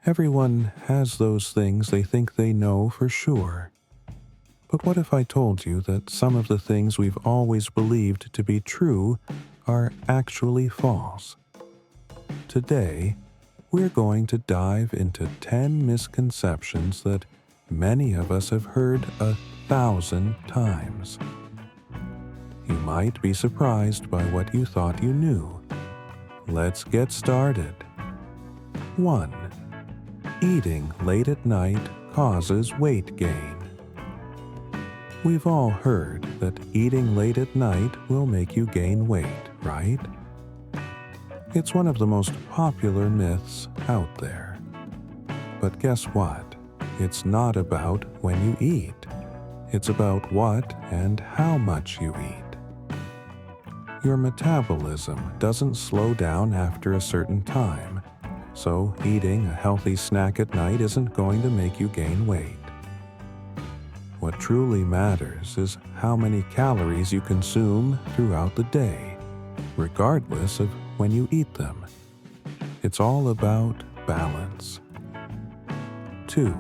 Everyone has those things they think they know for sure. But what if I told you that some of the things we've always believed to be true are actually false? Today, we're going to dive into 10 misconceptions that many of us have heard 1,000 times. You might be surprised by what you thought you knew. Let's get started. 1. Eating late at night causes weight gain. We've all heard that eating late at night will make you gain weight, right? It's one of the most popular myths out there. But guess what? It's not about when you eat. It's about what and how much you eat. Your metabolism doesn't slow down after a certain time, so eating a healthy snack at night isn't going to make you gain weight. What truly matters is how many calories you consume throughout the day, regardless of when you eat them. It's all about balance. 2.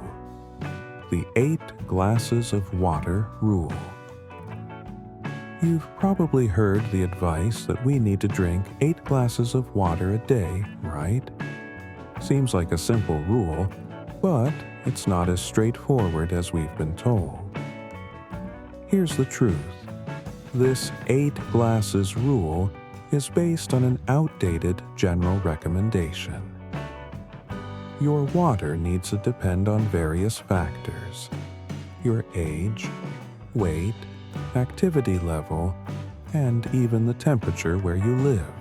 The 8 glasses of water rule. You've probably heard the advice that we need to drink 8 glasses of water a day, right? Seems like a simple rule, but it's not as straightforward as we've been told. Here's the truth. This 8 glasses rule is based on an outdated general recommendation. Your water needs to depend on various factors: your age, weight, activity level, and even the temperature where you live.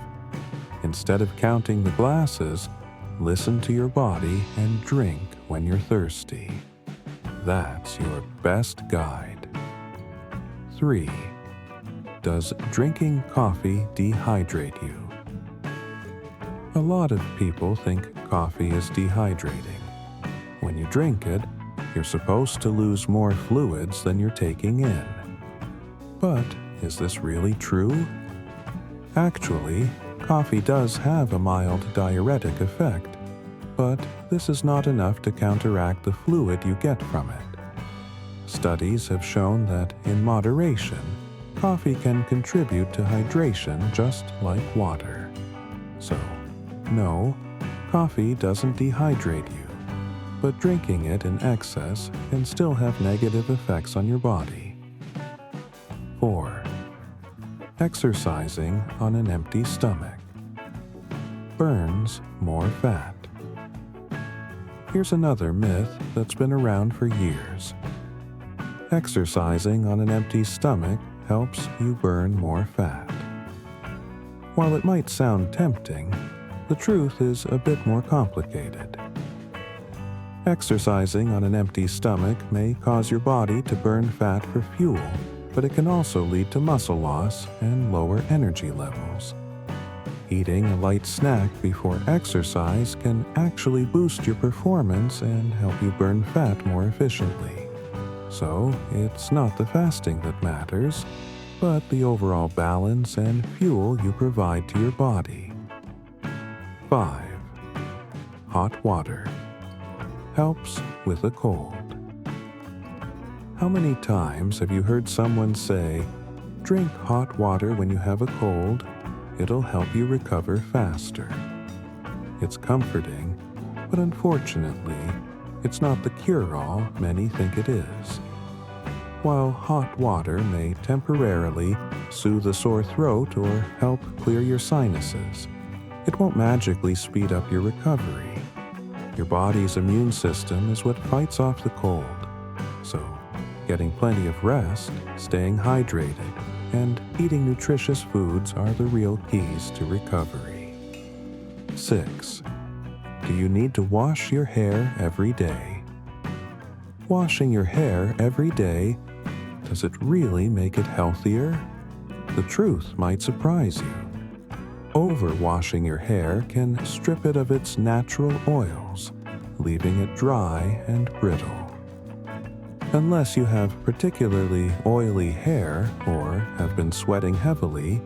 Instead of counting the glasses, listen to your body and drink when you're thirsty. That's your best guide. 3. Does drinking coffee dehydrate you? A lot of people think coffee is dehydrating. When you drink it, you're supposed to lose more fluids than you're taking in. But is this really true? Actually, coffee does have a mild diuretic effect, but this is not enough to counteract the fluid you get from it. Studies have shown that in moderation, coffee can contribute to hydration just like water. So, no, coffee doesn't dehydrate you, but drinking it in excess can still have negative effects on your body. 4. Exercising on an empty stomach burns more fat. Here's another myth that's been around for years. Exercising on an empty stomach helps you burn more fat. While it might sound tempting, the truth is a bit more complicated. Exercising on an empty stomach may cause your body to burn fat for fuel, but it can also lead to muscle loss and lower energy levels. Eating a light snack before exercise can actually boost your performance and help you burn fat more efficiently. So, it's not the fasting that matters, but the overall balance and fuel you provide to your body. 5. Hot water helps with a cold. How many times have you heard someone say, "Drink hot water when you have a cold, it'll help you recover faster"? It's comforting, but unfortunately, it's not the cure-all many think it is. While hot water may temporarily soothe a sore throat or help clear your sinuses, it won't magically speed up your recovery. Your body's immune system is what fights off the cold. So, getting plenty of rest, staying hydrated, and eating nutritious foods are the real keys to recovery. 6. Do you need to wash your hair every day? Washing your hair every day, does it really make it healthier? The truth might surprise you. Overwashing your hair can strip it of its natural oils, leaving it dry and brittle. Unless you have particularly oily hair or have been sweating heavily,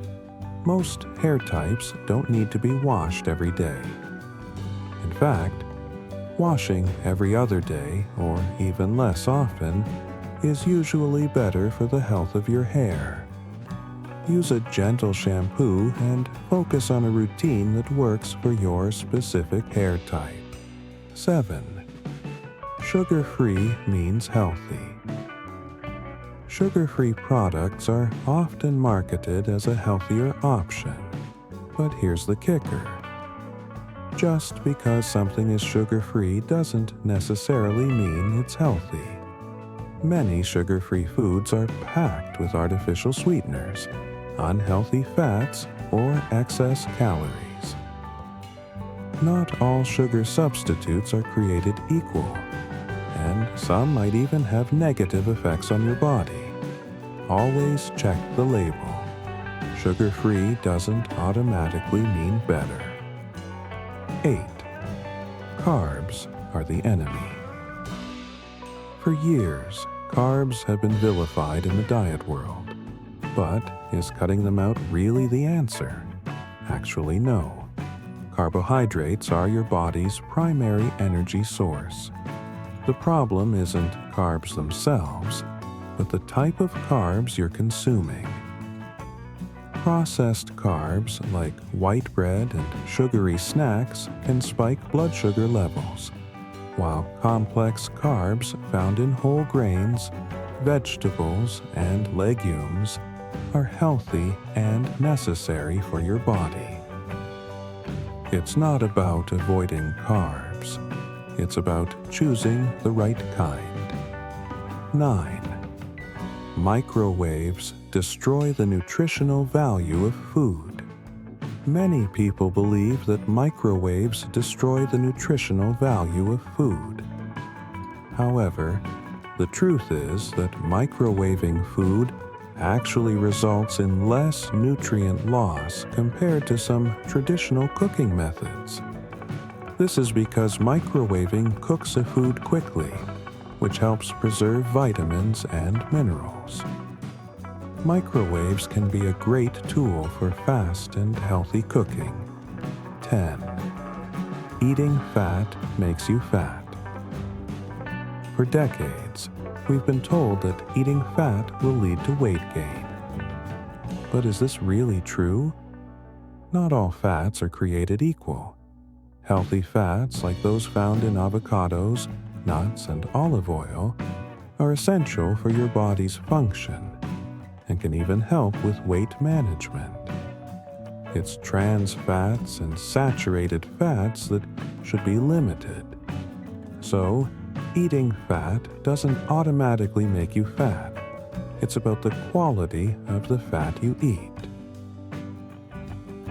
most hair types don't need to be washed every day. In fact, Washing every other day, or even less often, is usually better for the health of your hair. Use a gentle shampoo and focus on a routine that works for your specific hair type. 7. Sugar-free means healthy. Sugar-free products are often marketed as a healthier option. But here's the kicker. Just because something is sugar-free doesn't necessarily mean it's healthy. Many sugar-free foods are packed with artificial sweeteners, unhealthy fats, or excess calories. Not all sugar substitutes are created equal, and some might even have negative effects on your body. Always check the label. Sugar-free doesn't automatically mean better. 8. Carbs are the enemy. For years, carbs have been vilified in the diet world. But is cutting them out really the answer? Actually, no. Carbohydrates are your body's primary energy source. The problem isn't carbs themselves, but the type of carbs you're consuming. Processed carbs like white bread and sugary snacks can spike blood sugar levels, while complex carbs found in whole grains, vegetables, and legumes are healthy and necessary for your body. It's not about avoiding carbs. It's about choosing the right kind. 9. Microwaves destroy the nutritional value of food. Many people believe that microwaves destroy the nutritional value of food. However, the truth is that microwaving food actually results in less nutrient loss compared to some traditional cooking methods. This is because microwaving cooks a food quickly, which helps preserve vitamins and minerals. Microwaves can be a great tool for fast and healthy cooking. 10. Eating fat makes you fat. For decades, we've been told that eating fat will lead to weight gain. But is this really true? Not all fats are created equal. Healthy fats, like those found in avocados, nuts, and olive oil, are essential for your body's function and can even help with weight management. It's trans fats and saturated fats that should be limited. So, eating fat doesn't automatically make you fat. It's about the quality of the fat you eat.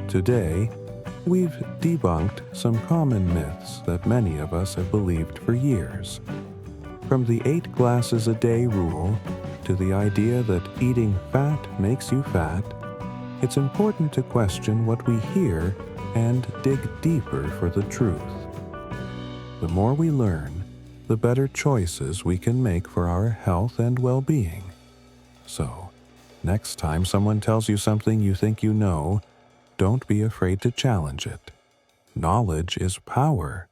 Today, we've debunked some common myths that many of us have believed for years. From the 8 glasses a day rule to the idea that eating fat makes you fat, it's important to question what we hear and dig deeper for the truth. The more we learn, the better choices we can make for our health and well-being. So, next time someone tells you something you think you know, don't be afraid to challenge it. Knowledge is power,